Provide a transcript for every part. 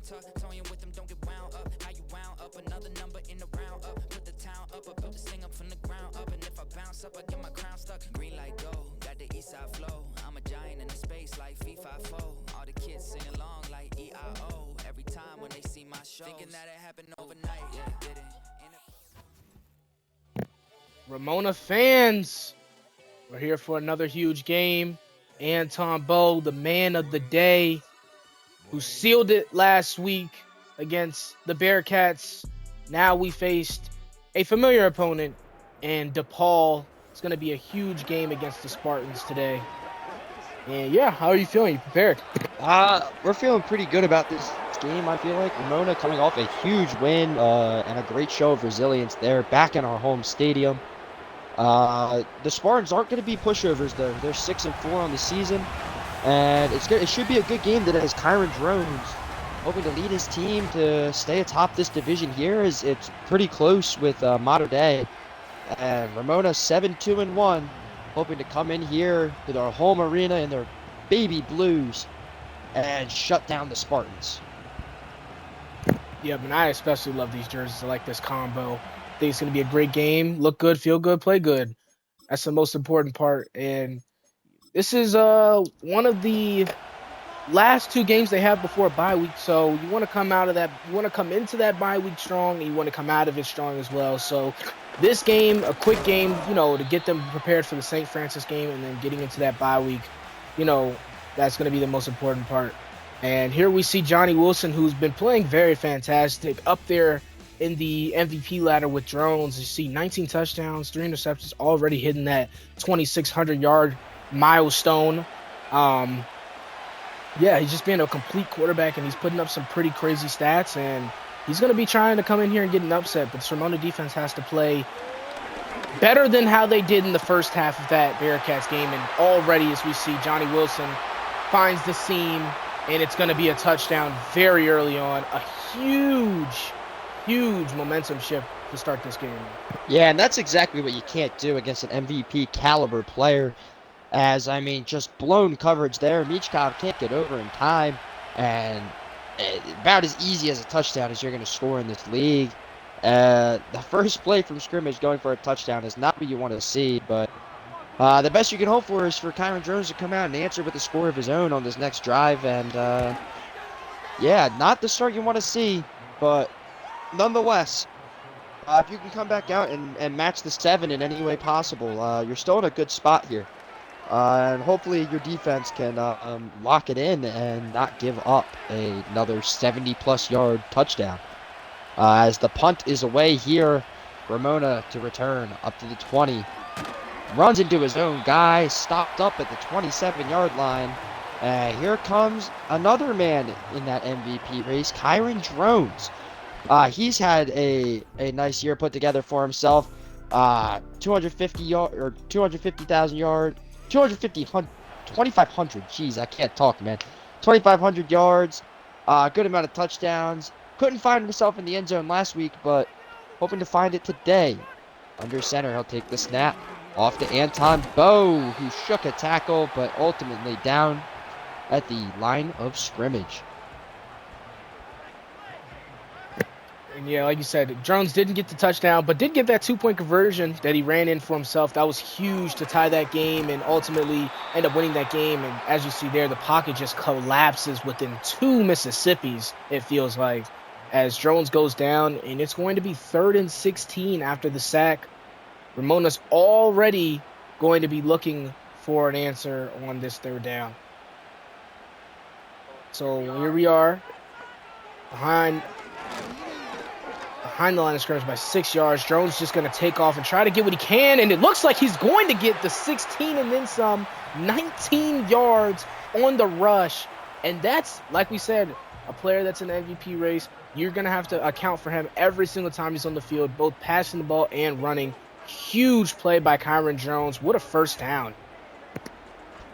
Toying with them, don't get wound up. How you wound up? Another number in the round up. Put the town up. I built this thing up from the ground up. And if I bounce up, I get my crown stuck. Green light go, got the east side flow. I'm a giant in the space like FIFA 4. All the kids sing along like EIO. Every time when they see my show, thinking that it happened overnight. Yeah, did it. Ramona fans, we're here for another huge game. Anton Bowe, the man of the day, who sealed it last week against the Bearcats. Now we faced a familiar opponent, and DePaul. It's going to be a huge game against the Spartans today. And yeah, how are you feeling? You prepared? We're feeling pretty good about this game, I feel like. Ramona coming off a huge win and a great show of resilience there, back in our home stadium. The Spartans aren't going to be pushovers, though. They're 6-4 on the season, and it should be a good game that has Kyron Drones hoping to lead his team to stay atop this division here. It's pretty close with Mater Dei, and Ramona 7-2-1, hoping to come in here to their home arena in their baby blues and shut down the Spartans. Yeah, but I especially love these jerseys. I like this combo. I think it's going to be a great game. Look good, feel good, play good. That's the most important part. And this is one of the last two games they have before a bye week. So you want to come out of that. You want to come into that bye week strong, and you want to come out of it strong as well. So this game, a quick game, to get them prepared for the St. Francis game, and then getting into that bye week, that's going to be the most important part. And here we see Johnny Wilson, who's been playing very fantastic, up there in the MVP ladder with Drones. You see 19 touchdowns, 3 interceptions, already hitting that 2,600-yard milestone. He's just being a complete quarterback, and he's putting up some pretty crazy stats, and he's going to be trying to come in here and get an upset, but the Ramona defense has to play better than how they did in the first half of that Bearcats game, and already, as we see, Johnny Wilson finds the seam, and it's going to be a touchdown very early on. A huge momentum shift to start this game. Yeah, and that's exactly what you can't do against an MVP caliber player. Just blown coverage there. Michkov can't get over in time, and about as easy as a touchdown as you're going to score in this league. The first play from scrimmage going for a touchdown is not what you want to see, but the best you can hope for is for Kyron Drones to come out and answer with a score of his own on this next drive. And not the start you want to see, but nonetheless, if you can come back out and match the 7 in any way possible, you're still in a good spot here. And hopefully your defense can lock it in and not give up another 70-plus yard touchdown. As the punt is away here, Ramona to return up to the 20. Runs into his own guy, stopped up at the 27-yard line. And here comes another man in that MVP race, Kyron Drones. He's had a nice year put together for himself. 250,000 yard, 2,500. Jeez, I can't talk, man. 2,500 yards. Good amount of touchdowns. Couldn't find himself in the end zone last week, but hoping to find it today. Under center, he'll take the snap. Off to Anton Bowe, who shook a tackle, but ultimately down at the line of scrimmage. And yeah, like you said, Drones didn't get the touchdown, but did get that 2-point conversion that he ran in for himself. That was huge to tie that game and ultimately end up winning that game. And as you see there, the pocket just collapses within 2 Mississippis, it feels like, as Drones goes down, and it's going to be 3rd and 16 after the sack. Ramona's already going to be looking for an answer on this 3rd down. So here we are, behind the line of scrimmage by 6 yards. Drones just going to take off and try to get what he can, and it looks like he's going to get the 16 and then some, 19 yards on the rush. And that's, like we said, a player that's in the MVP race. You're going to have to account for him every single time he's on the field, both passing the ball and running. Huge play by Kyron Drones. What a first down.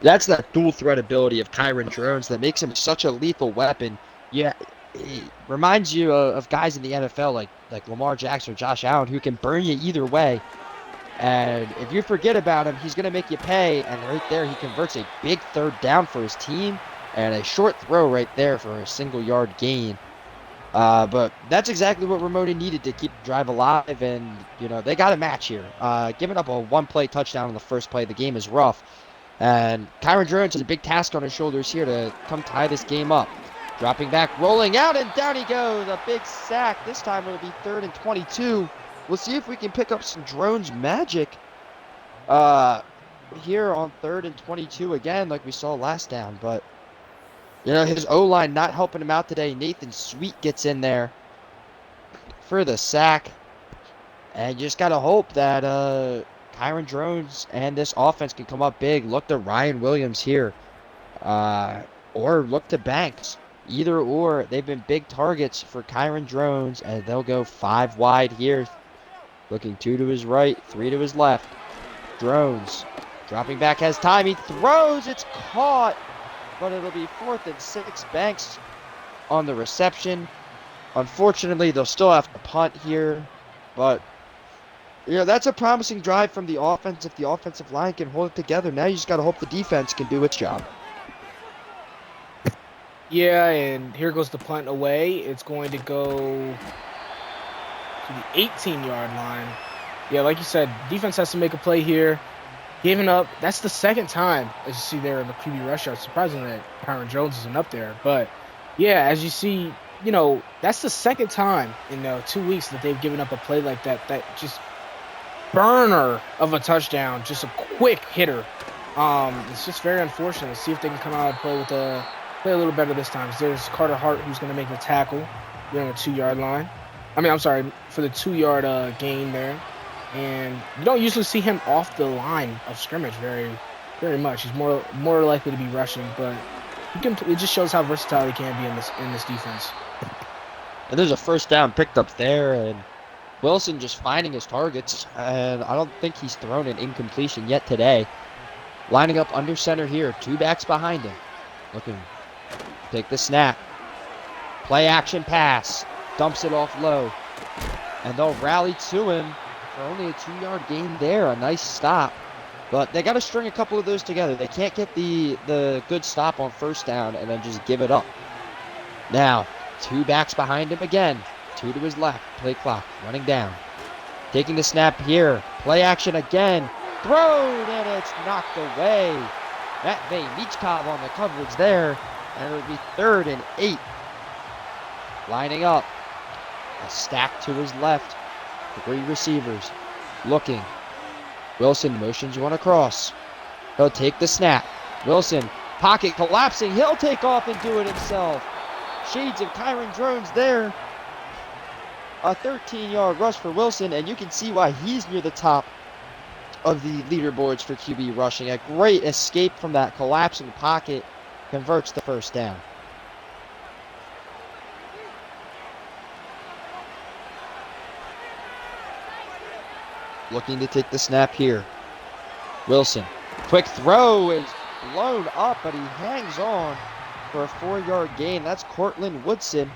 That's that dual threat ability of Kyron Drones that makes him such a lethal weapon. Yeah, it reminds you of guys in the NFL like Lamar Jackson or Josh Allen who can burn you either way. And if you forget about him, he's going to make you pay. And right there, he converts a big 3rd down for his team and a short throw right there for a single-yard gain. But that's exactly what Ramona needed to keep the drive alive, and they got a match here. Giving up a one-play touchdown on the first play of the game is rough, and Kyron Jones has a big task on his shoulders here to come tie this game up. Dropping back, rolling out, and down he goes. A big sack. This time it'll be 3rd and 22. We'll see if we can pick up some drones magic here on 3rd and 22 again, like we saw last down, but. His O-line not helping him out today. Nathan Sweet gets in there for the sack. And you just got to hope that Kyron Jones and this offense can come up big. Look to Ryan Williams here. Or look to Banks. Either or. They've been big targets for Kyron Jones. And they'll go 5 wide here. Looking 2 to his right, 3 to his left. Jones dropping back, has time. He throws. It's caught. But it'll be 4th and 6. Banks on the reception. Unfortunately, they'll still have to punt here. But, that's a promising drive from the offense. If the offensive line can hold it together, now you just got to hope the defense can do its job. Yeah, and here goes the punt away. It's going to go to the 18-yard line. Yeah, like you said, defense has to make a play here. Giving up, that's the second time, as you see there in the QB rush yard. Surprising that Kyron Jones isn't up there. But, yeah, as you see, that's the second time in 2 weeks that they've given up a play like that. That just burner of a touchdown, just a quick hitter. It's just very unfortunate. Let's see if they can come out and play a little better this time. There's Carter Hart who's going to make the tackle on the 2-yard line. For the 2-yard gain there. And you don't usually see him off the line of scrimmage very, very much. He's more likely to be rushing, but it just shows how versatile he can be in this defense. And there's a first down picked up there, and Wilson just finding his targets, and I don't think he's thrown an incompletion yet today. Lining up under center here, 2 backs behind him. Looking, take the snap. Play action pass, dumps it off low, and they'll rally to him. For only a 2-yard gain there, a nice stop. But they got to string a couple of those together. They can't get the good stop on first down and then just give it up. Now, 2 backs behind him again. 2 to his left. Play clock. Running down. Taking the snap here. Play action again. Thrown, and it's knocked away. Matvey Michkov on the coverage there. And it'll be 3rd and 8. Lining up. A stack to his left. 3 receivers. Looking. Wilson motions one across. He'll take the snap. Wilson, pocket collapsing. He'll take off and do it himself. Shades of Kyron Jones there. A 13-yard rush for Wilson, and you can see why he's near the top of the leaderboards for QB rushing. A great escape from that collapsing pocket. Converts the first down. Looking to take the snap here. Wilson. Quick throw is blown up, but he hangs on for a 4-yard gain. That's Cortland Woodson.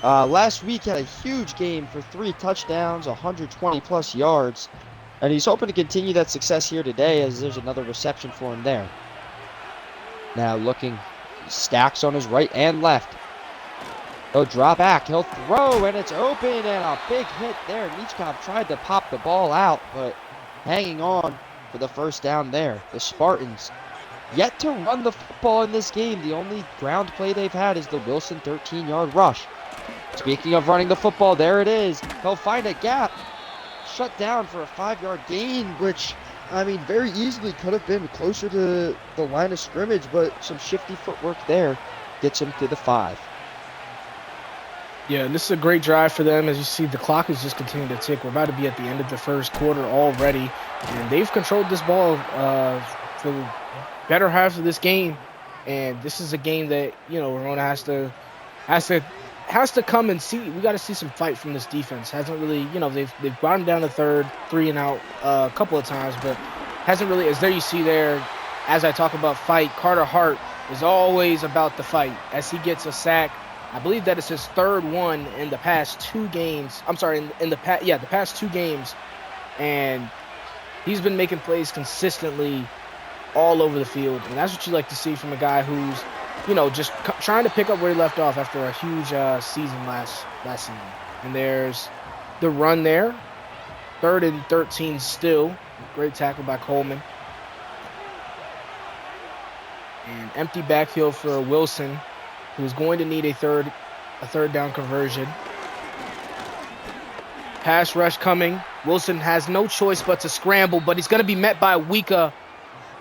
Last week had a huge game for 3 touchdowns, 120-plus yards. And he's hoping to continue that success here today as there's another reception for him there. Now looking, stacks on his right and left. He'll drop back, he'll throw, and it's open, and a big hit there. Michkov tried to pop the ball out, but hanging on for the first down there. The Spartans yet to run the football in this game. The only ground play they've had is the Wilson 13-yard rush. Speaking of running the football, there it is. He'll find a gap. Shut down for a 5-yard gain, which, very easily could have been closer to the line of scrimmage, but some shifty footwork there gets him to the 5. Yeah, and this is a great drive for them. As you see, the clock is just continuing to tick. We're about to be at the end of the first quarter already, and they've controlled this ball for the better half of this game. And this is a game that Ramona has to come and see. We got to see some fight from this defense. Hasn't really, they've brought him down to third, 3 and out a couple of times, but hasn't really. As there you see there, as I talk about fight, Carter Hart is always about the fight. As he gets a sack. I believe that it's his 3rd one in the past 2 games. I'm sorry, the past 2 games. And he's been making plays consistently all over the field. And that's what you like to see from a guy who's, just trying to pick up where he left off after a huge season last season. And there's the run there. 3rd and 13 still. Great tackle by Coleman. And empty backfield for Wilson, who's going to need a third down conversion. Pass rush coming. Wilson has no choice but to scramble, but he's going to be met by Wika.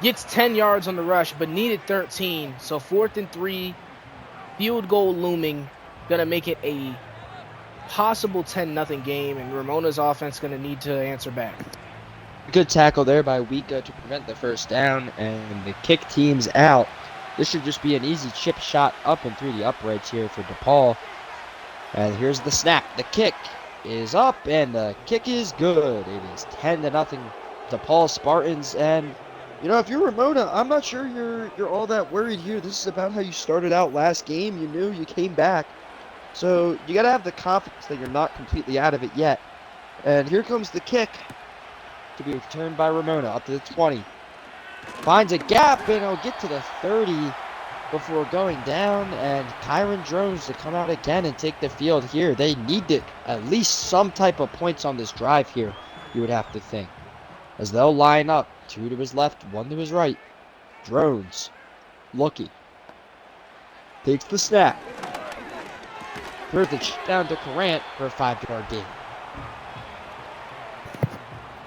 Gets 10 yards on the rush, but needed 13. So 4th and 3, field goal looming. Going to make it a possible 10-0 game, and Ramona's offense going to need to answer back. Good tackle there by Wika to prevent the first down, and the kick team's out. This should just be an easy chip shot up and through the uprights here for DePaul. And here's the snap. The kick is up, and the kick is good. It is 10-0 DePaul Spartans. And if you're Ramona, I'm not sure you're all that worried here. This is about how you started out last game. You knew, you came back. So you got to have the confidence that you're not completely out of it yet. And here comes the kick to be returned by Ramona up to the 20. Finds a gap, and he'll get to the 30 before going down. And Kyron Jones to come out again and take the field here. They need at least some type of points on this drive here, you would have to think. As they'll line up, 2 to his left, 1 to his right. Drones looking. Takes the snap. Throws the down to Corrant for a 5-yard gain.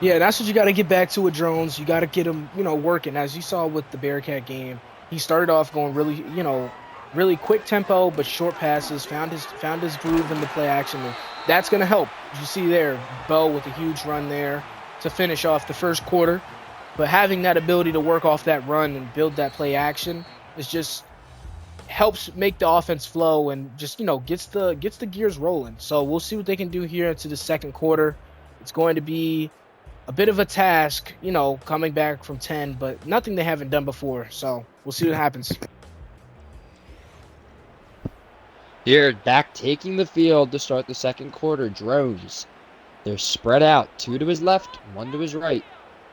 Yeah, that's what you got to get back to with Drones. You got to get him, working. As you saw with the Bearcat game, he started off going really quick tempo, but short passes, found his groove in the play action. And that's going to help. You see there, Bo with a huge run there to finish off the first quarter. But having that ability to work off that run and build that play action is just helps make the offense flow and just, gets the gears rolling. So we'll see what they can do here into the second quarter. It's going to be a bit of a task, coming back from 10, but nothing they haven't done before. So we'll see what happens. Here, back taking the field to start the second quarter, Drones. They're spread out, 2 to his left, 1 to his right.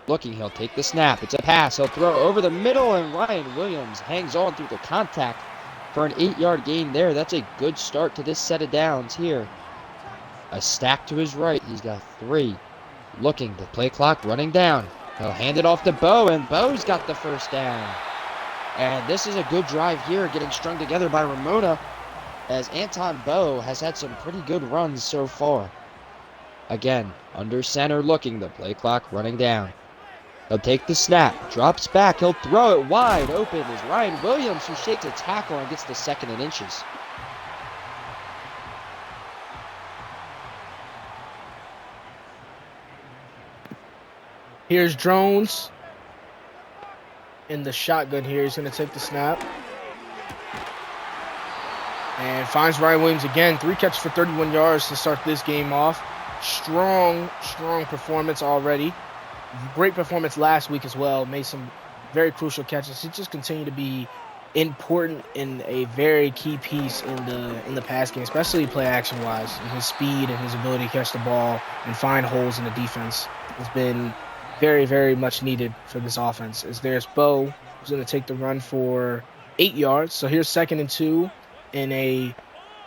Looking, he'll take the snap. It's a pass. He'll throw over the middle, and Ryan Williams hangs on through the contact for an 8-yard gain there. That's a good start to this set of downs here. A stack to his right. He's got 3. Looking, the play clock running down. He'll hand it off to Bo, and Bo's got the first down. And this is a good drive here, getting strung together by Ramona, as Anton Bo has had some pretty good runs so far. Again, under center looking, the play clock running down. He'll take the snap, drops back, he'll throw it wide open as Ryan Williams, who shakes a tackle and gets the 2nd and inches. Here's Drones in the shotgun here. He's going to take the snap. And finds Ryan Williams again. 3 catches for 31 yards to start this game off. Strong performance already. Great performance last week as well. Made some very crucial catches. He just continued to be important in a very key piece in the pass game, especially play action wise. And his speed and his ability to catch the ball and find holes in the defense has been very, very much needed for this offense. As there's Bo, who's going to take the run for 8 yards. So here's 2nd and 2 in a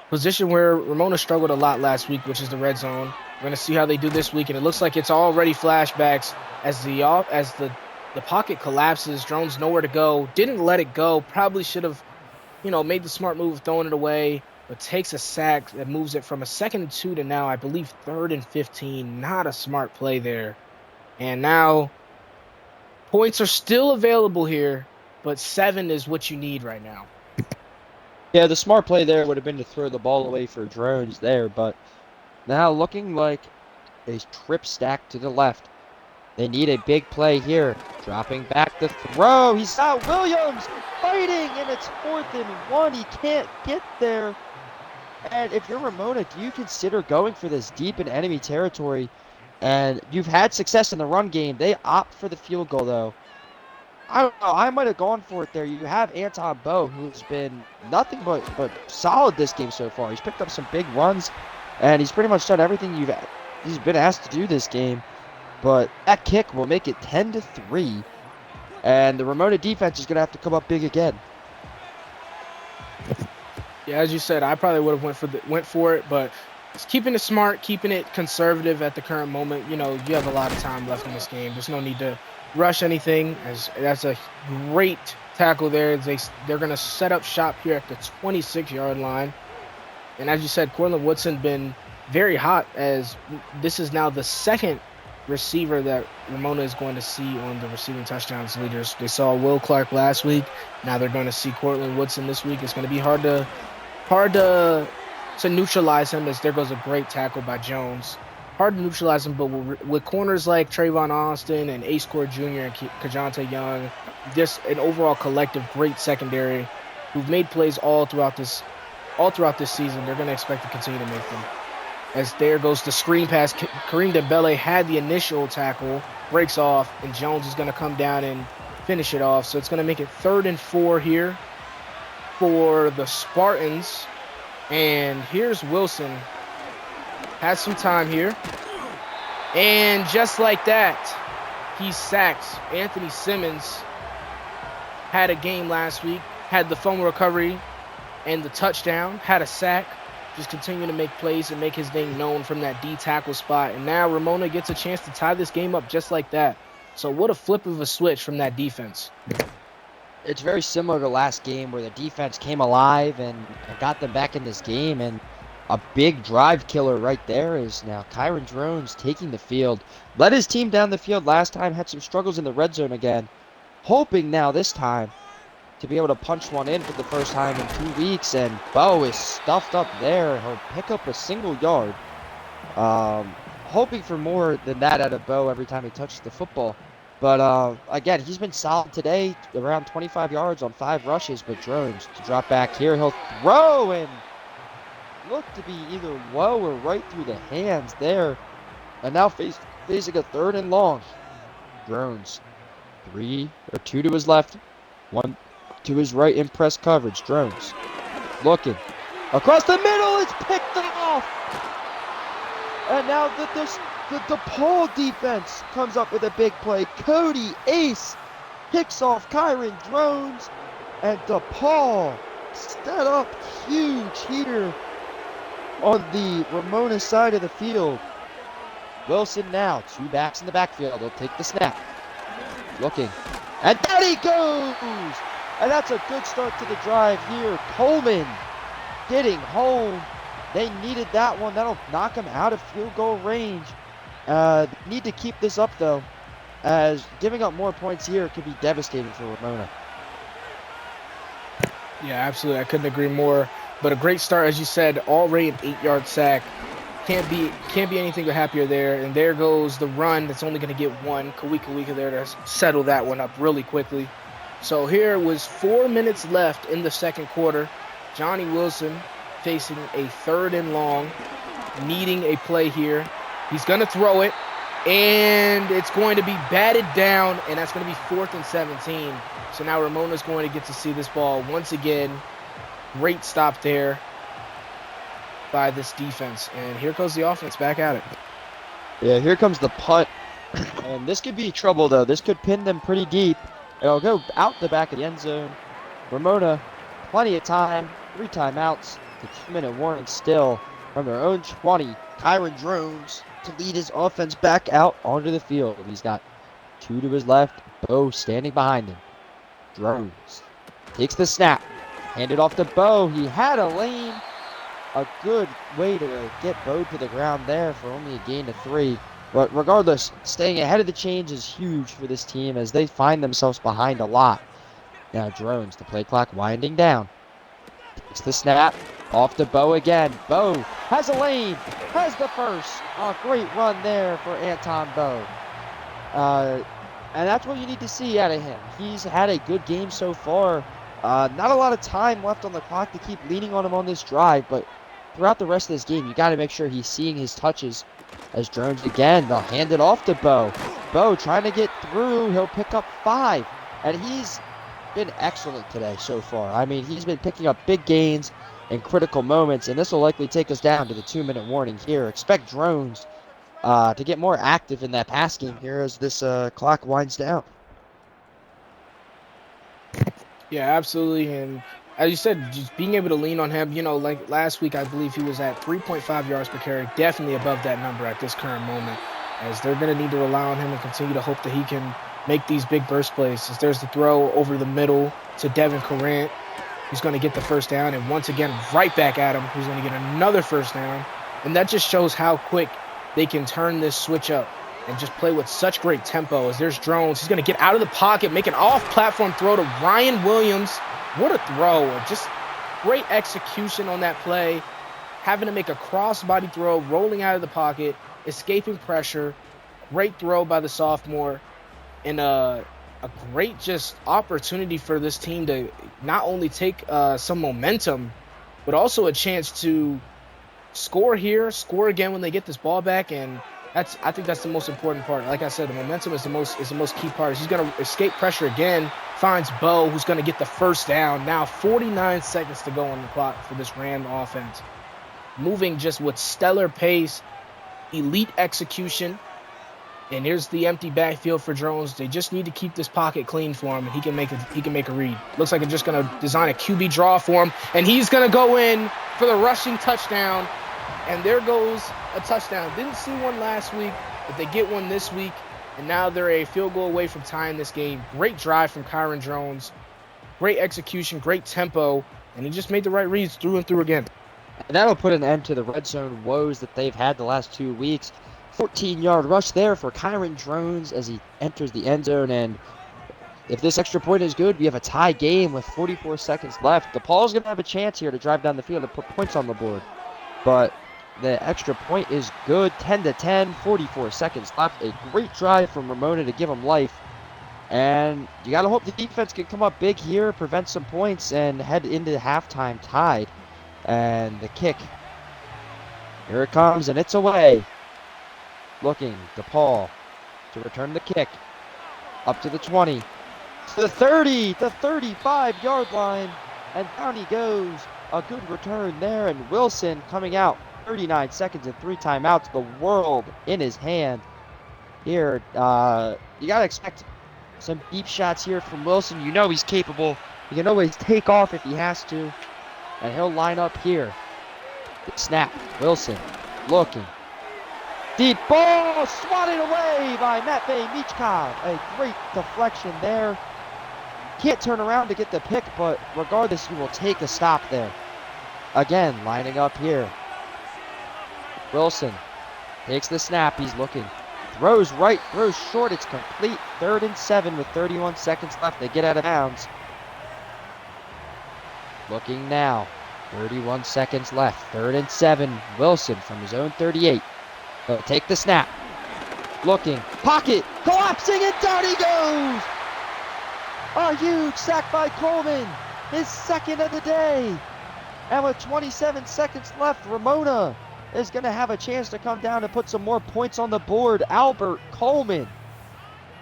position where Ramona struggled a lot last week, which is the red zone. We're going to see how they do this week, and it looks like it's already flashbacks as the pocket collapses. Drones nowhere to go. Didn't let it go. Probably should have, made the smart move of throwing it away, but takes a sack that moves it from a 2nd and 2 to now, I believe, 3rd and 15. Not a smart play there. And now points are still available here, but 7 is what you need right now. Yeah, the smart play there would have been to throw the ball away for Drones there, but now looking like a trip stack to the left. They need a big play here. Dropping back the throw. He's got Williams fighting, and it's 4th and 1. He can't get there. And if you're Ramona, do you consider going for this deep in enemy territory? And you've had success in the run game. They opt for the field goal, though. I don't know. I might have gone for it there. You have Anton Bo, who's been nothing but solid this game so far. He's picked up some big runs, and he's pretty much done everything he's been asked to do this game. But that kick will make it 10-3, and the Ramona defense is going to have to come up big again. Yeah, as you said, I probably would have went for it, but it's keeping it smart, keeping it conservative at the current moment. You know, you have a lot of time left in this game. There's no need to rush anything. As that's a great tackle there. They're gonna set up shop here at the 26-yard line. And as you said, Cortland Woodson been very hot, as this is now the second receiver that Ramona is going to see on the receiving touchdowns leaders. They saw Will Clark last week. Now they're going to see Cortland Woodson this week. It's going to be hard to neutralize him, as there goes a great tackle by Jones. Hard to neutralize him, but with corners like Trayvon Austin and Ace Core Jr. and Kajante Young, just an overall collective great secondary who've made plays all throughout this season, they're going to expect to continue to make them. As there goes the screen pass, Kareem Dembele had the initial tackle, breaks off, and Jones is going to come down and finish it off. So it's going to make it 3rd and 4 here for the Spartans. And here's Wilson. Has some time here. And just like that, he sacks. Anthony Simmons had a game last week, had the fumble recovery and the touchdown, had a sack, just continuing to make plays and make his name known from that D tackle spot. And now Ramona gets a chance to tie this game up just like that. So what a flip of a switch from that defense. It's very similar to last game where the defense came alive and got them back in this game. And a big drive killer right there is now Kyron Drones taking the field. Led his team down the field last time, had some struggles in the red zone again. Hoping now this time to be able to punch one in for the first time in 2 weeks, and Bo is stuffed up there. He'll pick up a single yard. Hoping for more than that out of Bo every time he touches the football. But again, he's been solid today, around 25 yards on 5 rushes, but Drones to drop back here. He'll throw and look to be either low or right through the hands there. And now facing a 3rd and long. Drones, 2 to his left, 1 to his right in press coverage. Drones looking across the middle. It's picked off. And now the DePaul defense comes up with a big play. Cody Ace picks off Kyron Drones. And DePaul set up huge here on the Ramona side of the field. Wilson now, 2 backs in the backfield. He'll take the snap. Looking. And there he goes! And that's a good start to the drive here. Coleman getting home. They needed that one. That'll knock them out of field goal range. Need to keep this up, though, as giving up more points here could be devastating for Ramona. Yeah, absolutely. I couldn't agree more. But a great start, as you said, already an 8-yard sack. Can't be anything but happier there. And there goes the run that's only going to get 1. Kawika there to settle that one up really quickly. So here was 4 minutes left in the second quarter. Johnny Wilson facing a 3rd and long, needing a play here. He's going to throw it, and it's going to be batted down, and that's going to be 4th and 17. So now Ramona's going to get to see this ball once again. Great stop there by this defense. And here goes the offense back at it. Yeah, here comes the punt. And this could be trouble, though. This could pin them pretty deep. It'll go out the back of the end zone. Ramona, plenty of time. 3 timeouts. The 2-minute warning still from their own 20. Kyron Drones to lead his offense back out onto the field. He's got 2 to his left. Bo standing behind him. Drones takes the snap. Handed off to Bo. He had a lane. A good way to get Bo to the ground there for only a gain of 3. But regardless, staying ahead of the chains is huge for this team as they find themselves behind a lot. Now Drones, the play clock winding down. Takes the snap. Off to Bo again. Bo has a lane. Has the first. A great run there for Anton Bo. And that's what you need to see out of him. He's had a good game so far. Not a lot of time left on the clock to keep leaning on him on this drive, but throughout the rest of this game, you got to make sure he's seeing his touches. As Drones again, they'll hand it off to Bo. Bo trying to get through. He'll pick up 5. And he's been excellent today so far. I mean, he's been picking up big gains in critical moments, and this will likely take us down to the 2-minute warning here. Expect Drones to get more active in that pass game here as this clock winds down. Yeah, absolutely. And as you said, just being able to lean on him, like last week, I believe he was at 3.5 yards per carry, definitely above that number at this current moment, as they're going to need to rely on him and continue to hope that he can make these big burst plays. As there's the throw over the middle to Devin Corrant, who's going to get the first down, and once again, right back at him, who's going to get another first down. And that just shows how quick they can turn this switch up and just play with such great tempo. As there's Drones, he's going to get out of the pocket, make an off-platform throw to Ryan Williams. What a throw. Just great execution on that play. Having to make a cross-body throw, rolling out of the pocket, escaping pressure. Great throw by the sophomore. And a great just opportunity for this team to not only take some momentum, but also a chance to score here, score again when they get this ball back. And I think that's the most important part. Like I said, the momentum is the most key part. He's going to escape pressure again, finds Bo, who's going to get the first down. Now 49 seconds to go on the clock for this Ram offense. Moving just with stellar pace, elite execution. And here's the empty backfield for Drones. They just need to keep this pocket clean for him, and he can make a read. Looks like they're just going to design a QB draw for him, and he's going to go in for the rushing touchdown. And there goes a touchdown. Didn't see one last week, but they get one this week, and now they're a field goal away from tying this game. Great drive from Kyron Drones. Great execution, great tempo, and he just made the right reads through and through again. And that'll put an end to the red zone woes that they've had the last 2 weeks. 14-yard rush there for Kyron Drones as he enters the end zone. And if this extra point is good, we have a tie game with 44 seconds left. DePaul's going to have a chance here to drive down the field and put points on the board. But the extra point is good. 10-10, 44 seconds left. A great drive from Ramona to give him life. And you got to hope the defense can come up big here, prevent some points, and head into halftime tied. And the kick. Here it comes, and it's away. Looking, DePaul to return the kick. Up to the 20. To the 30, the 35-yard line. And down he goes. A good return there, and Wilson coming out. 39 seconds and 3 timeouts. The world in his hand. Here, you got to expect some deep shots here from Wilson. You know he's capable. He can always take off if he has to. And he'll line up here. The snap. Wilson looking. Deep ball swatted away by Matvey Michkov. A great deflection there. Can't turn around to get the pick, but regardless, he will take a stop there. Again, lining up here. Wilson takes the snap. He's looking. Throws right, throws short. It's complete. 3rd and 7 with 31 seconds left. They get out of bounds. Looking now. 31 seconds left. 3rd and 7. Wilson from his own 38. He'll take the snap. Looking. Pocket. Collapsing, and down he goes! A huge sack by Coleman. His second of the day. And with 27 seconds left, Ramona is going to have a chance to come down and put some more points on the board. Albert Coleman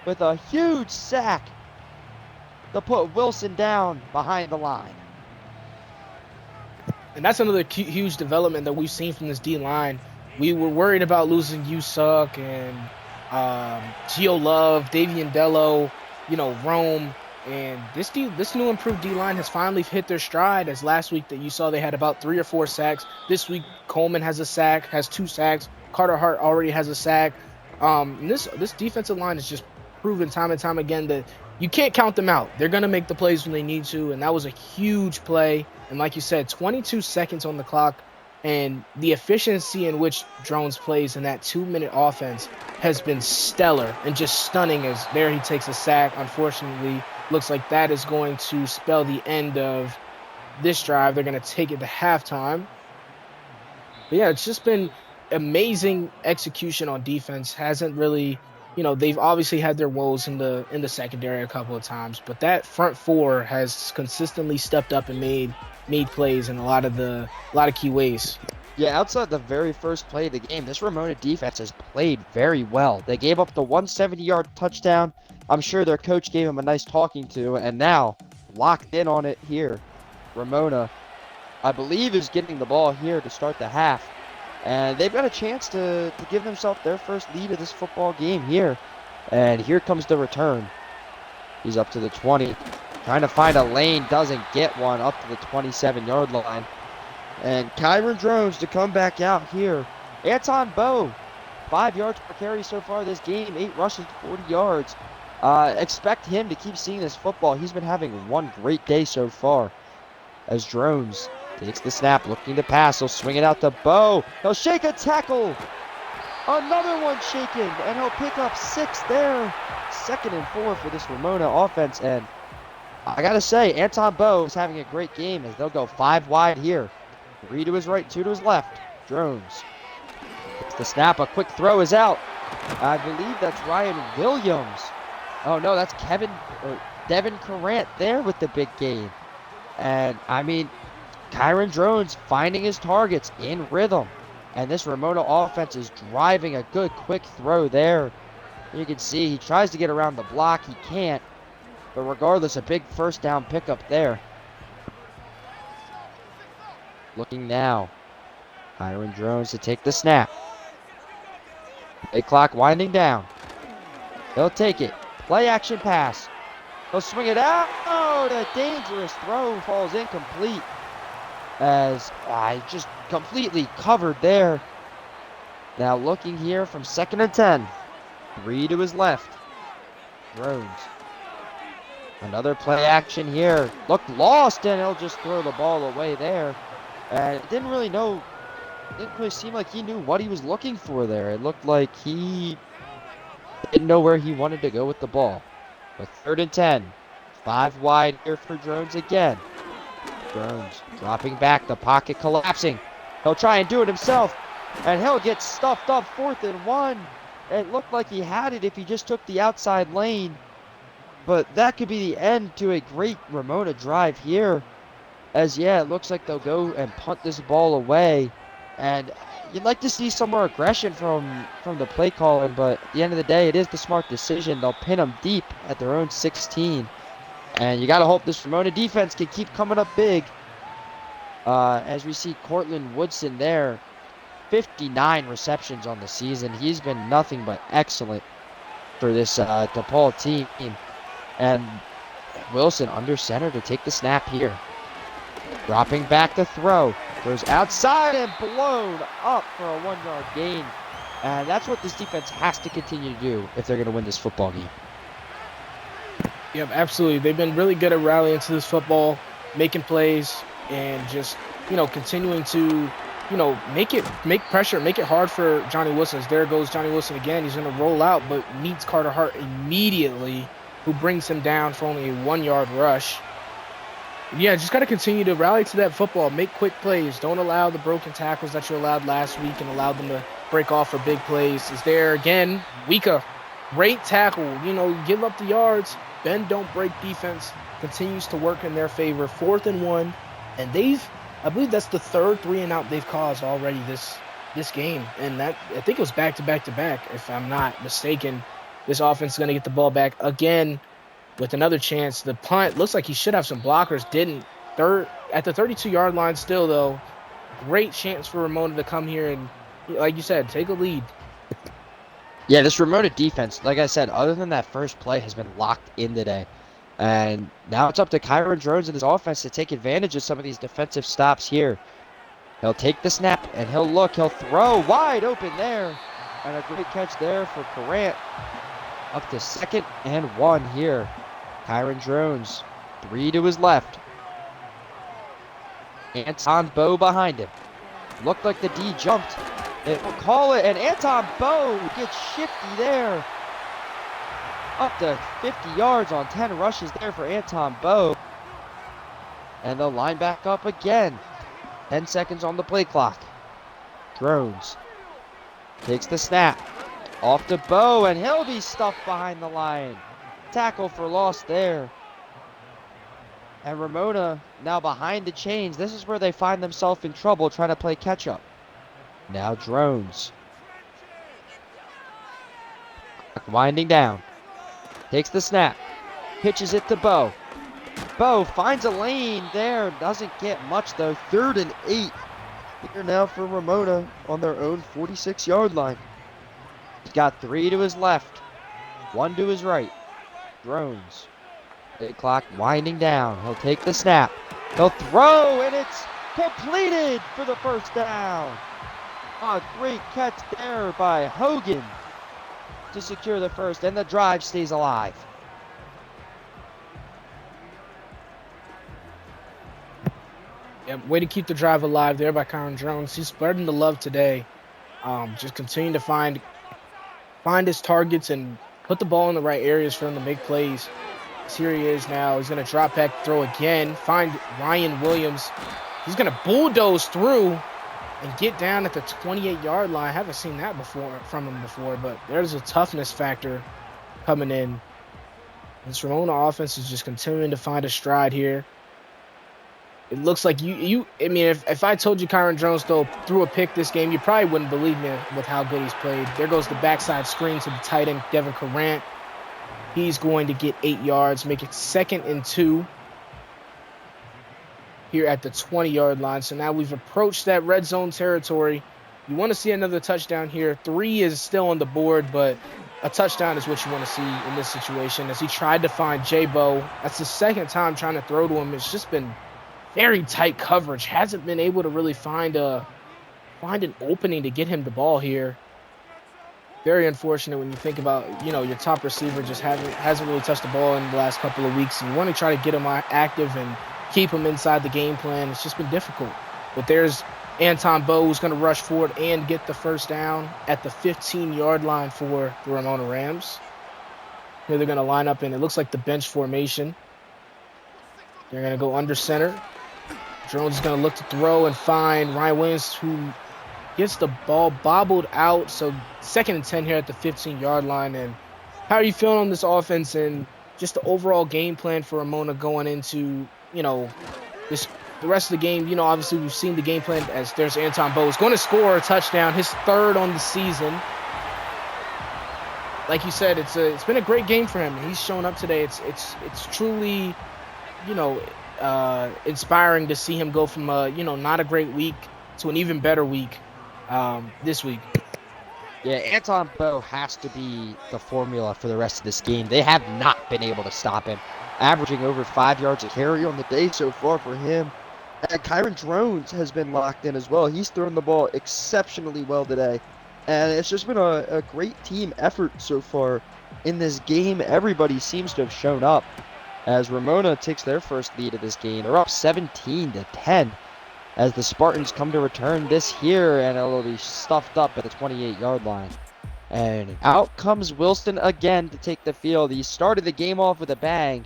with a huge sack to put Wilson down behind the line. And that's another huge development that we've seen from this D-line. We were worried about losing Usuck and Gio Love, Davian Dello, Rome. And this new improved D-line has finally hit their stride, as last week that you saw they had about 3 or 4 sacks. This week, Coleman has a sack, has 2 sacks. Carter Hart already has a sack. And this defensive line has just proven time and time again that you can't count them out. They're going to make the plays when they need to, and that was a huge play. And like you said, 22 seconds on the clock, and the efficiency in which Drones plays in that 2-minute offense has been stellar and just stunning, as there he takes a sack. Unfortunately, looks like that is going to spell the end of this drive. They're going to take it to halftime. But yeah, it's just been amazing execution on defense. Hasn't really, they've obviously had their woes in the secondary a couple of times, but that front four has consistently stepped up and made plays in a lot of key ways. Yeah, outside the very first play of the game, this Ramona defense has played very well. They gave up the 170-yard touchdown. I'm sure their coach gave him a nice talking to, and now locked in on it here. Ramona, I believe, is getting the ball here to start the half. And they've got a chance to give themselves their first lead of this football game here. And here comes the return. He's up to the 20. Trying to find a lane, doesn't get one up to the 27-yard line. And Kyron Drones to come back out here. Anton Bowe, 5 yards per carry so far this game, 8 rushes, 40 yards. Expect him to keep seeing this football. He's been having one great day so far. As Drones takes the snap, looking to pass. He'll swing it out to Bowe. He'll shake a tackle. Another one shaken, and he'll pick up 6 there. 2nd and 4 for this Ramona offense. And I got to say, Anton Bowe is having a great game as they'll go 5 wide here. 3 to his right, 2 to his left. Drones. It's the snap. A quick throw is out. I believe that's Ryan Williams. Oh, no, that's Devin Corrant there with the big gain. And, I mean, Kyron Drones finding his targets in rhythm. And this Ramona offense is driving a good quick throw there. You can see he tries to get around the block. He can't. But regardless, a big first down pickup there. Looking now. Kyron Drones to take the snap. Play clock winding down. He'll take it. Play action pass. He'll swing it out. Oh, the dangerous throw falls incomplete. As I just completely covered there. Now looking here from 2nd and 10. 3 to his left. Drones. Another play action here. Looked lost, and he'll just throw the ball away there. And it didn't really seem like he knew what he was looking for there. It looked like he didn't know where he wanted to go with the ball. But 3rd and 10. 5 wide here for Drones again. Drones dropping back, the pocket collapsing. He'll try and do it himself. And he'll get stuffed up 4th and 1. It looked like he had it if he just took the outside lane. But that could be the end to a great Ramona drive here. As, yeah, it looks like they'll go and punt this ball away. And you'd like to see some more aggression from the play calling, but at the end of the day, it is the smart decision. They'll pin them deep at their own 16. And you got to hope this Ramona defense can keep coming up big. As we see Cortland Woodson there, 59 receptions on the season. He's been nothing but excellent for this DePaul team. And Wilson under center to take the snap here. Dropping back to throw. Goes outside and blown up for a 1-yard gain. And that's what this defense has to continue to do if they're going to win this football game. Yep, absolutely. They've been really good at rallying to this football, making plays, and just, continuing to, make pressure, make it hard for Johnny Wilson. As there goes Johnny Wilson again. He's going to roll out, but meets Carter Hart immediately, who brings him down for only a 1-yard rush. Yeah, just got to continue to rally to that football, make quick plays. Don't allow the broken tackles that you allowed last week and allow them to break off for big plays. Is there again, Wika, great tackle. Give up the yards. Bend, don't break defense continues to work in their favor. 4th and 1, and I believe that's the 3rd 3-and-out they've caused already this game, and that I think it was back to back to back, if I'm not mistaken. This offense is going to get the ball back again with another chance. The punt looks like he should have some blockers. Didn't. At the 32-yard line still, though. Great chance for Ramona to come here and, like you said, take a lead. Yeah, this Ramona defense, like I said, other than that first play, has been locked in today. And now it's up to Kyron Drones and his offense to take advantage of some of these defensive stops here. He'll take the snap, and he'll throw wide open there. And a great catch there for Corrant. Up to 2nd and 1 here. Kyron Drones, 3 to his left. Anton Bowe behind him. Looked like the D jumped. They will call it, and Anton Bowe gets shifty there. Up to 50 yards on 10 rushes there for Anton Bowe. And they'll line back up again. 10 seconds on the play clock. Drones takes the snap. Off to Bowe, and he'll be stuffed behind the line. Tackle for loss there. And Ramona now behind the chains. This is where they find themselves in trouble trying to play catch up. Now Drones. Winding down. Takes the snap. Pitches it to Bowe. Bowe finds a lane there. Doesn't get much though. 3rd and 8. Here now for Ramona on their own 46-yard line. He's got 3 to his left. 1 to his right. Drones. Play clock winding down. He'll take the snap. He'll throw, and it's completed for the first down. A great catch there by Hogan to secure the first, and the drive stays alive. Yeah, way to keep the drive alive there by Kyron Jones. He's spreading the love today. Just continue to find his targets and put the ball in the right areas for him to make plays. Here he is now. He's going to drop back, throw again, find Ryan Williams. He's going to bulldoze through and get down at the 28-yard line. I haven't seen that from him before, but there's a toughness factor coming in. This Ramona offense is just continuing to find a stride here. It looks like I mean, if I told you Kyron Jones threw a pick this game, you probably wouldn't believe me with how good he's played. There goes the backside screen to the tight end, Devin Carrant. He's going to get 8 yards, make it 2nd and 2 here at the 20-yard line. So now we've approached that red zone territory. You want to see another touchdown here. 3 is still on the board, but a touchdown is what you want to see in this situation. As he tried to find J-Bo, that's the second time trying to throw to him. It's just been very tight coverage. Hasn't been able to really find an opening to get him the ball here. Very unfortunate when you think about, your top receiver just hasn't really touched the ball in the last couple of weeks. And you want to try to get him active and keep him inside the game plan. It's just been difficult. But there's Anton Bowe, who's going to rush forward and get the first down at the 15-yard line for the Ramona Rams. Here they're going to line up in, it looks like the bench formation. They're going to go under center. Jones is going to look to throw and find Ryan Williams, who gets the ball bobbled out. So 2nd and 10 here at the 15-yard line. And how are you feeling on this offense and just the overall game plan for Ramona going into, the rest of the game? Obviously we've seen the game plan as there's Anton Bowe. He's going to score a touchdown, his 3rd on the season. Like you said, it's been a great game for him, and he's shown up today. It's truly, inspiring to see him go from not a great week to an even better week this week. Yeah, Anton Bowe has to be the formula for the rest of this game. They have not been able to stop him, averaging over 5 yards a carry on the day so far for him. And Kyron Jones has been locked in as well. He's thrown the ball exceptionally well today. And it's just been a great team effort so far in this game. Everybody seems to have shown up as Ramona takes their first lead of this game. They're up 17-10 as the Spartans come to return this here, and it'll be stuffed up at the 28-yard line. And out comes Wilson again to take the field. He started the game off with a bang.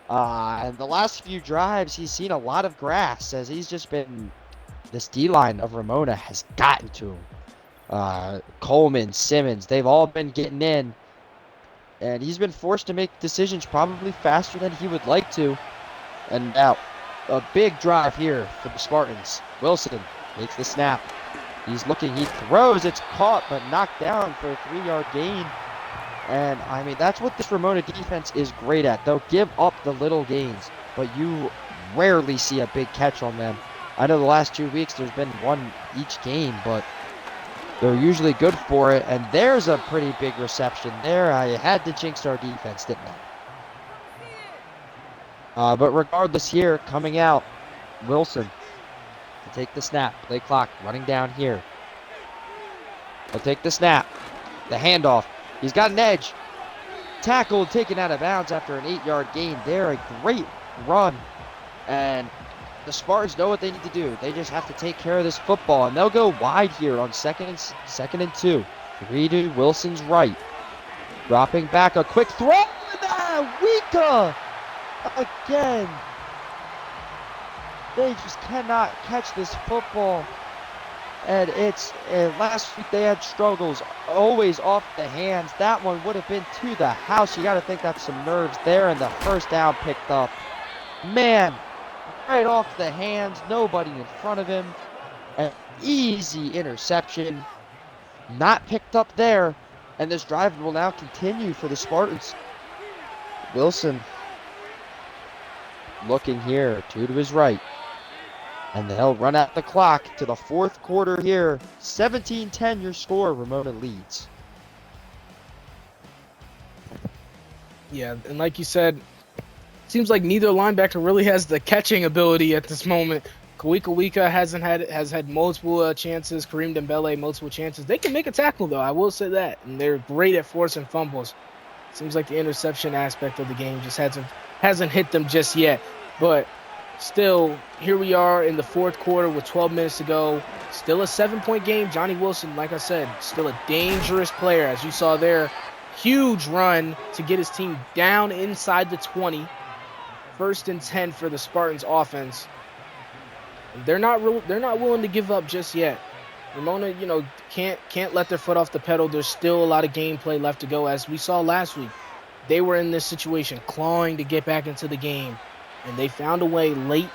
And the last few drives, he's seen a lot of grass as he's just been, this D-line of Ramona has gotten to him. Coleman, Simmons, they've all been getting in. And he's been forced to make decisions probably faster than he would like to. And now, a big drive here for the Spartans. Wilson takes the snap. He's looking, he throws, it's caught, but knocked down for a 3-yard gain. And, I mean, that's what this Ramona defense is great at. They'll give up the little gains, but you rarely see a big catch on them. I know the last 2 weeks there's been one each game, but they're usually good for it. And there's a pretty big reception there. I had to jinx our defense, didn't I? But regardless here, coming out, Wilson to take the snap. Play clock running down here. He'll take the snap. The handoff. He's got an edge. Tackled, taken out of bounds after an 8-yard gain there. A great run. And the Spartans know what they need to do. They just have to take care of this football. And they'll go wide here on second and 2. 3 to Wilson's right. Dropping back, a quick throw. And Wika again. They just cannot catch this football. And last week they had struggles always off the hands. That one would have been to the house. You got to think that's some nerves there. And the first down picked up. Man, right off the hands. Nobody in front of him. An easy interception. Not picked up there. And this drive will now continue for the Spartans. Wilson looking here, 2 to his right. And they'll run out the clock to the 4th quarter here. 17-10 your score. Ramona leads. Yeah, and like you said, seems like neither linebacker really has the catching ability at this moment. Kawika has had multiple chances. Kareem Dembele multiple chances. They can make a tackle though. I will say that, and they're great at forcing fumbles. Seems like the interception aspect of the game just hasn't hit them just yet. But still, here we are in the fourth quarter with 12 minutes to go. Still a 7-point game. Johnny Wilson, like I said, still a dangerous player, as you saw there. Huge run to get his team down inside the 20. 1st and 10 for the Spartans offense. They're not willing to give up just yet. Ramona, can't let their foot off the pedal. There's still a lot of gameplay left to go, as we saw last week. They were in this situation, clawing to get back into the game, and they found a way late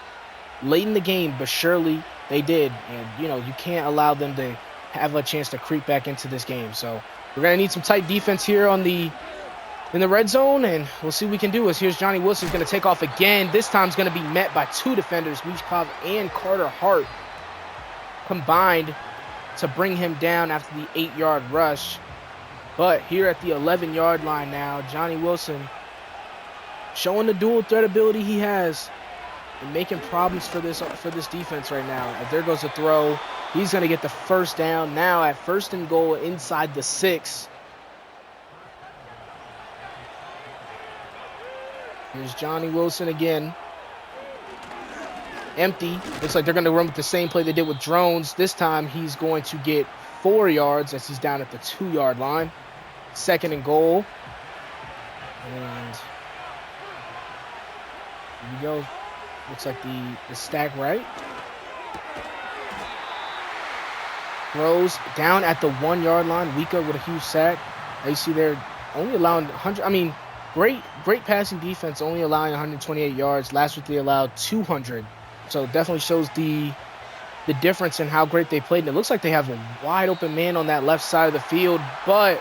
in the game, but surely they did. And you can't allow them to have a chance to creep back into this game. So we're gonna need some tight defense here in the red zone, and we'll see what we can do. As here's Johnny Wilson's gonna take off again. This time is gonna be met by 2 defenders, Mishkov and Carter Hart, combined to bring him down after the 8-yard rush. But here at the 11-yard line now, Johnny Wilson showing the dual threat ability he has and making problems for this defense right now. As there goes the throw. He's going to get the first down now at 1st and goal inside the 6. Here's Johnny Wilson again. Empty. Looks like they're going to run with the same play they did with Drones. This time he's going to get 4 yards as he's down at the 2-yard line. 2nd and goal. And here we go. Looks like the stack right. Throws down at the 1-yard line. Wika with a huge sack. As you see they're only allowing 100. Great passing defense, only allowing 128 yards. Last week they allowed 200. So it definitely shows the difference in how great they played. And it looks like they have a wide open man on that left side of the field, but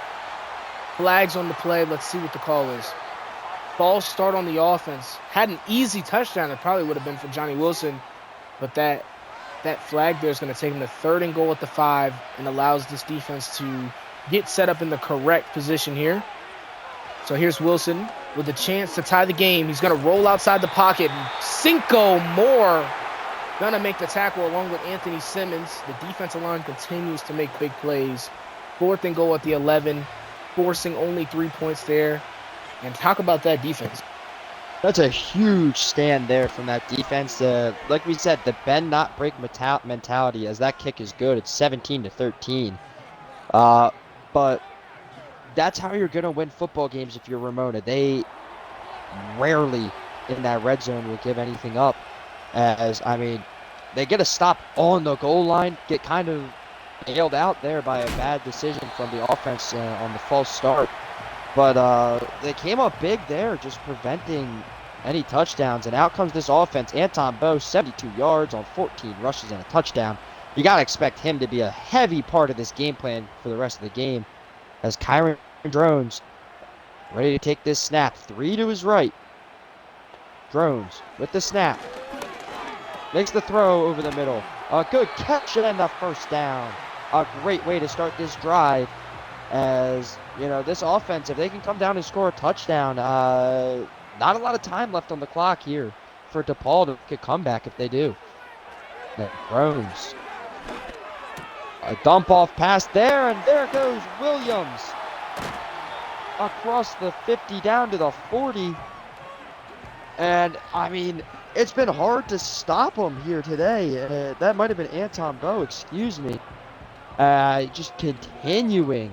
flags on the play. Let's see what the call is. False start on the offense. Had an easy touchdown. It probably would have been for Johnny Wilson, but that flag there is going to take him to 3rd and goal at the 5 and allows this defense to get set up in the correct position here. So here's Wilson with a chance to tie the game. He's going to roll outside the pocket. Cinco Moore going to make the tackle along with Anthony Simmons. The defensive line continues to make big plays. 4th and goal at the 11, forcing only 3 points there. And talk about that defense. That's a huge stand there from that defense. Like we said, the bend not break mentality, as that kick is good. It's 17-13. But that's how you're going to win football games if you're Ramona. They rarely in that red zone will give anything up. They get a stop on the goal line, get kind of bailed out there by a bad decision from the offense on the false start. But they came up big there, just preventing any touchdowns. And out comes this offense. Anton Bowe, 72 yards on 14 rushes and a touchdown. You got to expect him to be a heavy part of this game plan for the rest of the game. As Kyron Drones ready to take this snap. 3 to his right. Drones with the snap. Makes the throw over the middle. A good catch and the first down. A great way to start this drive. As, this offense, if they can come down and score a touchdown, not a lot of time left on the clock here for DePaul to get a comeback if they do. That Drones. A dump off pass there, and there goes Williams. Across the 50 down to the 40. And, it's been hard to stop him here today. That might have been Anton Bowe, excuse me. Just continuing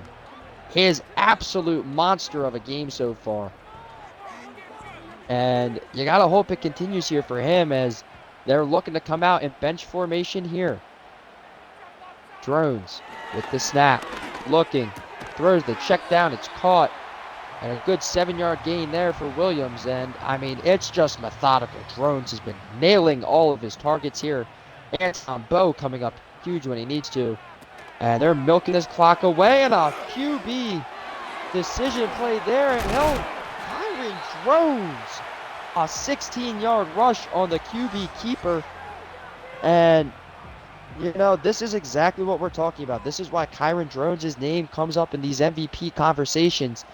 his absolute monster of a game so far. And you got to hope it continues here for him, as they're looking to come out in bench formation here. Drones with the snap. Looking. Throws the check down. It's caught. And a good 7-yard gain there for Williams. And, it's just methodical. Drones has been nailing all of his targets here. Anton Bowe coming up huge when he needs to. And they're milking this clock away. And a QB decision play there. And Kyron Drones. A 16-yard rush on the QB keeper. And, this is exactly what we're talking about. This is why Kyron Drones' name comes up in these MVP conversations.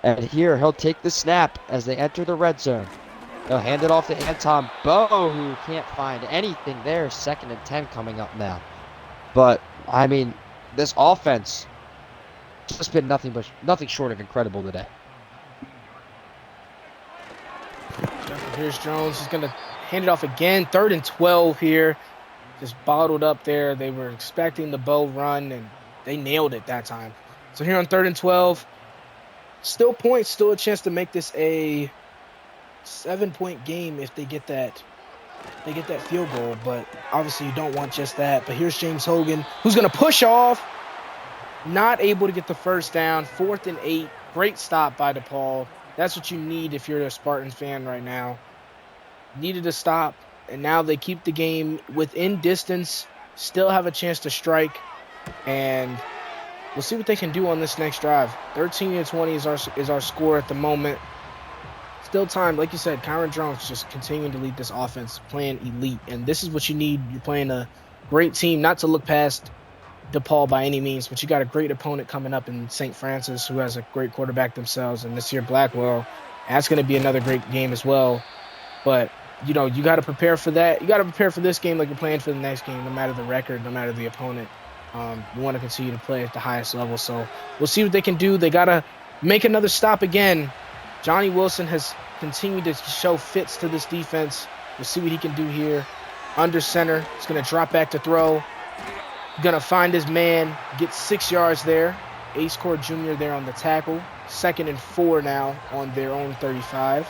And here, he'll take the snap as they enter the red zone. They'll hand it off to Anton Bow, who can't find anything there. 2nd and 10 coming up now. But, I mean, this offense just been nothing short of incredible today. Here's Jones. He's going to hand it off again. 3rd and 12 here. Just bottled up there. They were expecting the Bow run, and they nailed it that time. So here on 3rd and 12, still points, still a chance to make this a 7-point game if they get that field goal. But obviously you don't want just that. But here's James Hogan, who's going to push off. Not able to get the first down. 4th and 8. Great stop by DePaul. That's what you need if you're a Spartans fan right now. Needed to stop, and now they keep the game within distance, still have a chance to strike, and we'll see what they can do on this next drive. 13-20 is our score at the moment. Still time, like you said, Kyron Jones just continuing to lead this offense, playing elite, and this is what you need. You're playing a great team, not to look past DePaul by any means, but you got a great opponent coming up in St. Francis, who has a great quarterback themselves, and this year Blackwell. That's going to be another great game as well. But you got to prepare for that. You got to prepare for this game like you're playing for the next game, no matter the record, no matter the opponent. You want to continue to play at the highest level. So we'll see what they can do. They got to make another stop again. Johnny Wilson has continued to show fits to this defense. We'll see what he can do here. Under center. He's going to drop back to throw. Going to find his man. Get 6 yards there. Ace Core Jr. there on the tackle. 2nd and 4 now on their own 35.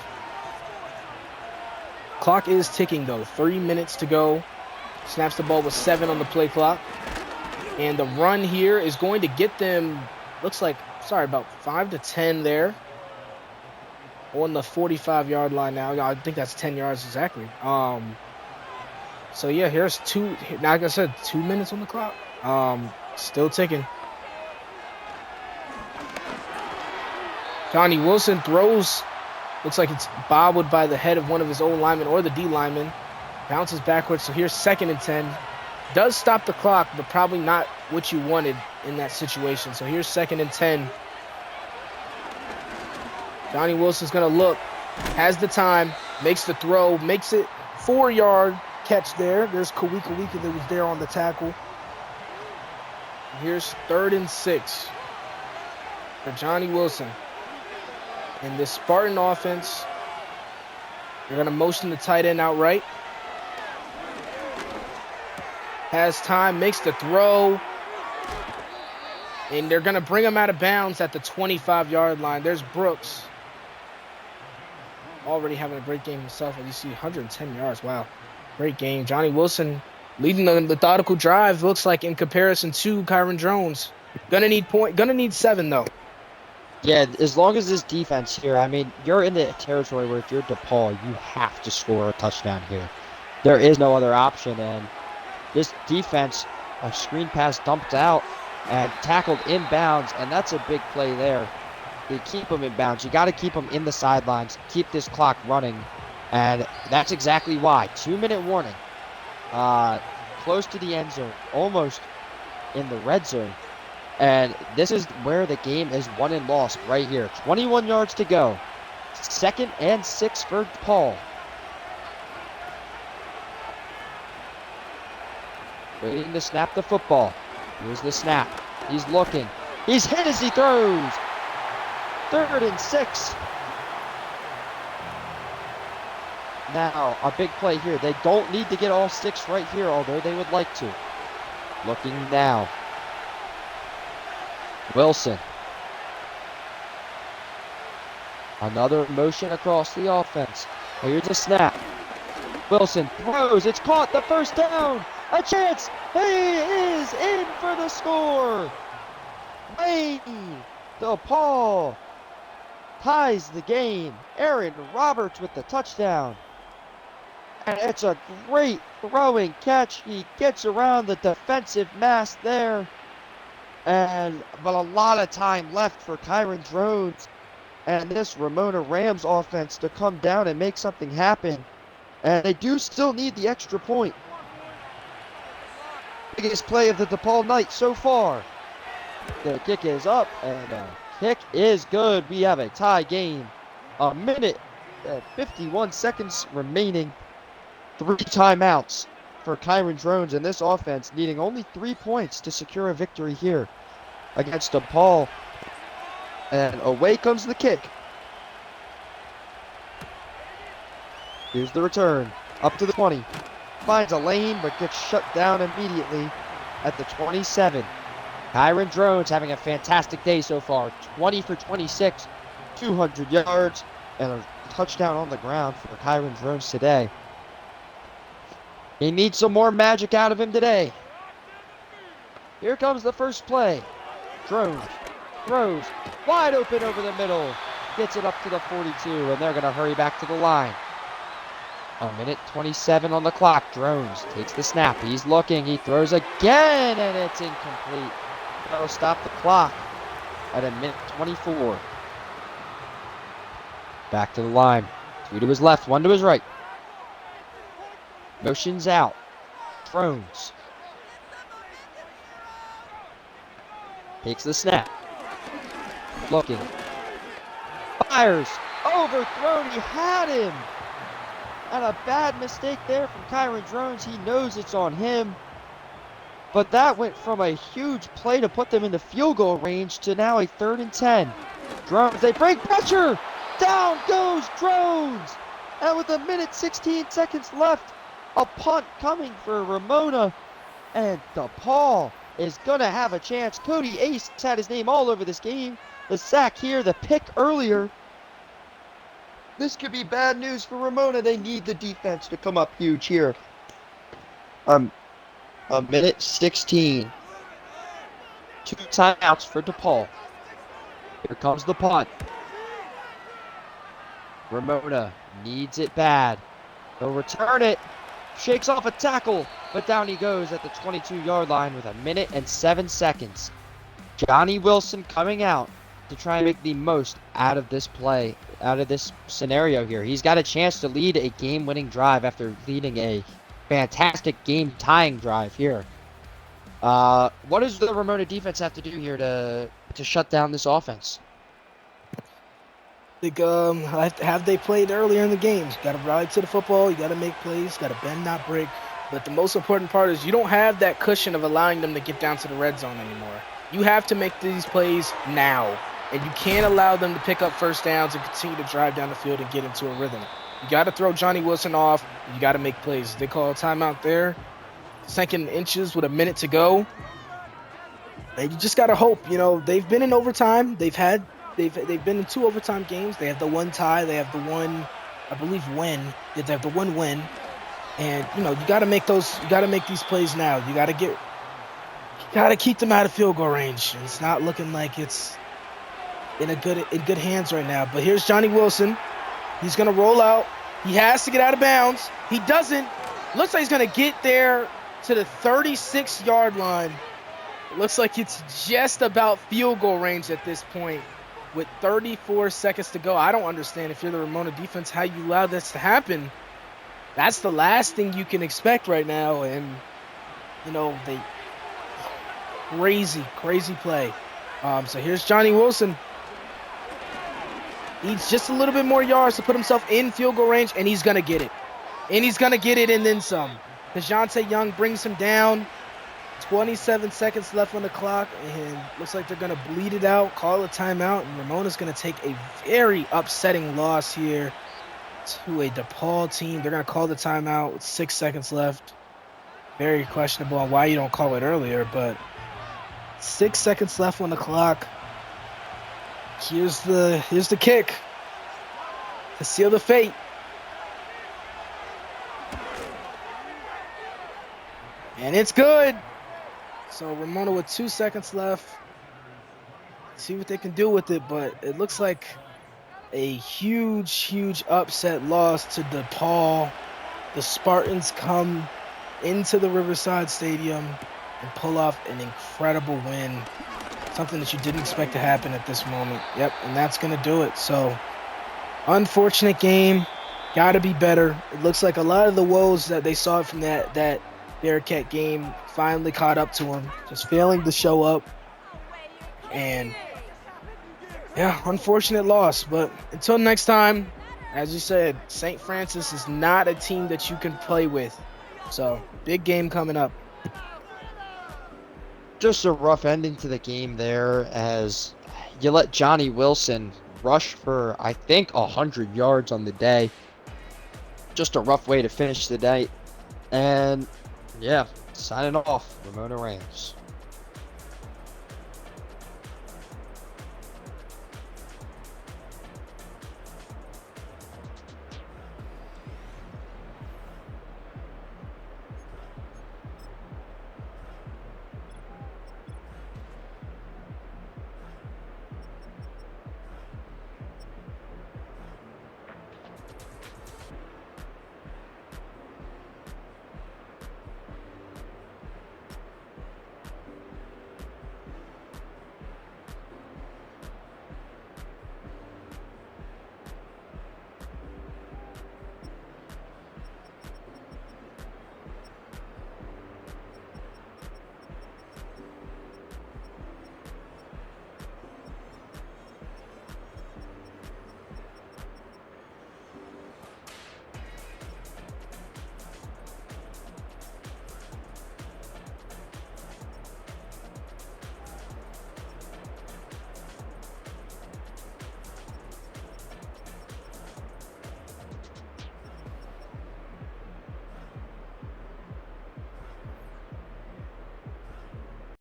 Clock is ticking, though. 3 minutes to go. Snaps the ball with 7 on the play clock. And the run here is going to get them, looks like, about 5 to 10 there. On the 45-yard line now. I think that's 10 yards exactly. So, yeah, here's like I said, 2 minutes on the clock. Still ticking. Johnny Wilson throws. Looks like it's bobbled by the head of one of his old linemen or the D lineman. Bounces backwards. So here's 2nd and 10. Does stop the clock, but probably not what you wanted in that situation. So here's 2nd and 10. Johnny Wilson's going to look. Has the time. Makes the throw. Makes it 4-yard catch there. There's Kawika that was there on the tackle. Here's 3rd and 6 for Johnny Wilson. In this Spartan offense, they're going to motion the tight end outright. Has time, makes the throw. And they're going to bring him out of bounds at the 25-yard line. There's Brooks. Already having a great game himself. As you see, 110 yards. Wow. Great game. Johnny Wilson leading the methodical drive, looks like, in comparison to Kyron Jones. Gonna need 7, though. Yeah, as long as this defense here, I mean, you're in the territory where if you're DePaul, you have to score a touchdown here. There is no other option, and this defense, a screen pass dumped out and tackled inbounds, and that's a big play there. You keep them in bounds. You got to keep them in the sidelines, keep this clock running, and that's exactly why. 2-minute warning. Close to the end zone, almost in the red zone. And this is where the game is won and lost right here. 21 yards to go. 2nd and 6 for DePaul. Waiting to snap the football. Here's the snap. He's looking. He's hit as he throws. 3rd and 6. Now, a big play here. They don't need to get all 6 right here, although they would like to. Looking now. Wilson. Another motion across the offense. Here's the snap. Wilson throws. It's caught. The first down. A chance. He is in for the score. Wayne DePaul ties the game. Aaron Roberts with the touchdown. And it's a great throwing catch. He gets around the defensive mass there. But a lot of time left for Kyron Jones and this Ramona Rams offense to come down and make something happen. And they do still need the extra point. Biggest play of the DePaul night so far. The kick is up, and the kick is good. We have a tie game. 1 minute 51 seconds remaining. 3 timeouts for Kyron Drones and this offense needing only 3 points to secure a victory here against DePaul. And away comes the kick. Here's the return. Up to the 20. Finds a lane but gets shut down immediately at the 27. Kyron Drones having a fantastic day so far. 20 for 26, 200 yards, and a touchdown on the ground for Kyron Drones today. He needs some more magic out of him today. Here comes the first play. Drones throws wide open over the middle. Gets it up to the 42, and they're going to hurry back to the line. A minute 27 on the clock. Drones takes the snap. He's looking. He throws again, and it's incomplete. That'll stop the clock at a minute 24. Back to the line. 2 to his left, 1 to his right. Motions out. Drones. Takes the snap. Looking. Fires. Overthrown. He had him. And a bad mistake there from Kyron Drones. He knows it's on him. But that went from a huge play to put them in the field goal range to now a 3rd and 10. Drones, they break pressure. Down goes Drones. And with a minute 16 seconds left, a punt coming for Ramona. And DePaul is going to have a chance. Cody Ace had his name all over this game. The sack here, the pick earlier. This could be bad news for Ramona. They need the defense to come up huge here. A minute 16. 2 timeouts for DePaul. Here comes the punt. Ramona needs it bad. They'll return it. Shakes off a tackle, but down he goes at the 22-yard line with a minute and 7 seconds. Johnny Wilson coming out to try and make the most out of this play, out of this scenario here. He's got a chance to lead a game-winning drive after leading a fantastic game-tying drive here. What does the Ramona defense have to do here to shut down this offense? I think have they played earlier in the games? Got to ride to the football. You got to make plays. Got to bend, not break. But the most important part is you don't have that cushion of allowing them to get down to the red zone anymore. You have to make these plays now, and you can't allow them to pick up first downs and continue to drive down the field and get into a rhythm. You got to throw Johnny Wilson off. You got to make plays. They call a timeout there. 2nd inches with a minute to go. And you just got to hope. You know, they've been in overtime. They've been in 2 overtime games. They have the 1 tie. They have the 1, I believe, win. They have the 1 win. And, you know, you got to make these plays now. You got to keep them out of field goal range. And it's not looking like it's in good hands right now. But here's Johnny Wilson. He's going to roll out. He has to get out of bounds. He doesn't. Looks like he's going to get there to the 36-yard line. It looks like it's just about field goal range at this point with 34 seconds to go. I don't understand, if you're the Ramona defense, how you allow this to happen. That's the last thing you can expect right now. And, you know, crazy play. So here's Johnny Wilson. Needs just a little bit more yards to put himself in field goal range, and he's going to get it. And he's going to get it and then some. DeJounte Young brings him down. 27 seconds left on the clock, and looks like they're going to bleed it out, call a timeout, and Ramona's going to take a very upsetting loss here to a DePaul team. They're going to call the timeout with 6 seconds left. Very questionable on why you don't call it earlier, but 6 seconds left on the clock. Here's the kick to seal the fate. And it's good. So Ramona with 2 seconds left. See what they can do with it, but it looks like a huge upset loss to DePaul. The Spartans come into the Riverside Stadium and pull off an incredible win. Something that you didn't expect to happen at this moment. Yep, and that's going to do it. So, unfortunate game. Got to be better. It looks like a lot of the woes that they saw from that Bearcat game finally caught up to them. Just failing to show up. And, yeah, unfortunate loss. But until next time, As you said, St. Francis is not a team that you can play with. So, big game coming up. Just a rough ending to the game there as you let Johnny Wilson rush for, I think, 100 yards on the day. Just a rough way to finish the day. And, yeah, signing off, Ramona Rams.